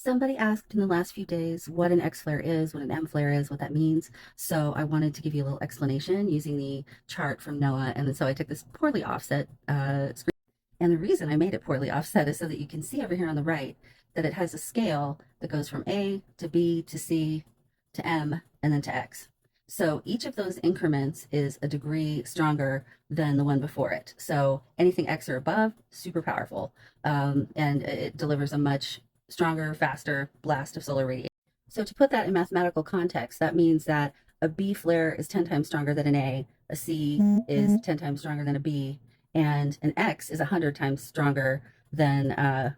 Somebody asked in the last few days what an X flare is, what an M flare is, what that means. So I wanted to give you a little explanation using the chart from NOAA. And so I took this poorly offset screen. And the reason I made it poorly offset is so that you can see over here on the right that it has a scale that goes from A to B to C to M and then to X. So each of those increments is a degree stronger than the one before it. So anything X or above, super powerful. And it delivers a much stronger, faster blast of solar radiation. So to put that in mathematical context, that means that a B flare is 10 times stronger than an a C is 10 times stronger than a B, and an X is 100 times stronger than a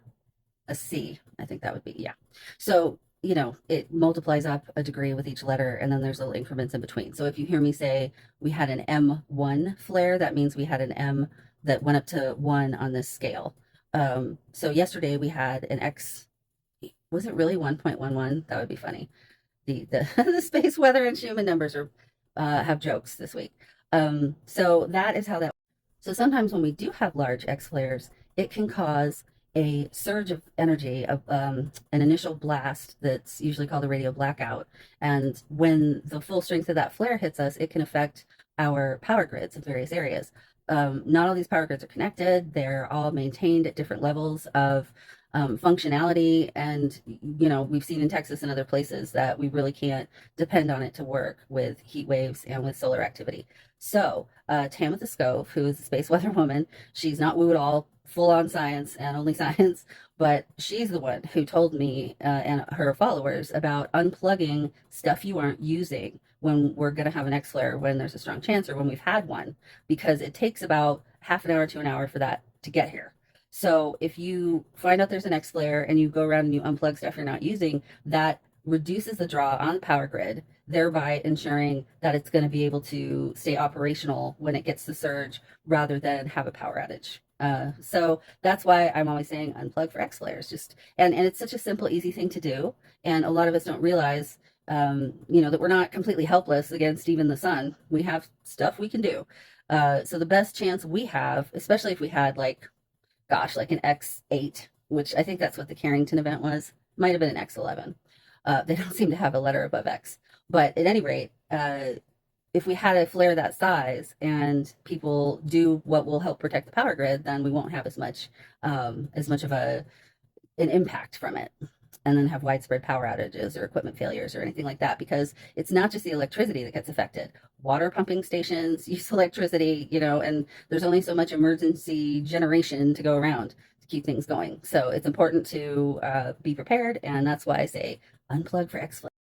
C. I think that would be, yeah. So, it multiplies up a degree with each letter, and then there's little increments in between. So if you hear me say we had an M1 flare, that means we had an M that went up to 1 on this scale. So yesterday we had an X. Was it really 1.11? That would be funny. The the space weather and Schumann numbers are have jokes this week. So that is how that. So sometimes when we do have large X flares, it can cause a surge of energy, of an initial blast that's usually called a radio blackout. And when the full strength of that flare hits us, it can affect our power grids in various areas. Not all these power grids are connected. They're all maintained at different levels of functionality. And, we've seen in Texas and other places that we really can't depend on it to work with heat waves and with solar activity. So, Tamitha Skov, who is a space weather woman, she's not woo at all, full on science and only science, but she's the one who told me and her followers about unplugging stuff you aren't using when we're going to have an X flare, when there's a strong chance, or when we've had one, because it takes about half an hour to an hour for that to get here. So if you find out there's an X flare and you go around and you unplug stuff you're not using, that reduces the draw on the power grid, thereby ensuring that it's going to be able to stay operational when it gets the surge rather than have a power outage. So that's why I'm always saying unplug for X flares. Just and it's such a simple, easy thing to do, and a lot of us don't realize, that we're not completely helpless against even the sun. We have stuff we can do. So the best chance we have, especially if we had like an X8, which I think that's what the Carrington event was. Might have been an X11. They don't seem to have a letter above X. But at any rate, if we had a flare that size and people do what will help protect the power grid, then we won't have as much of an impact from it, and then have widespread power outages or equipment failures or anything like that, because it's not just the electricity that gets affected. Water pumping stations use electricity, and there's only so much emergency generation to go around to keep things going. So it's important to be prepared, and that's why I say unplug for X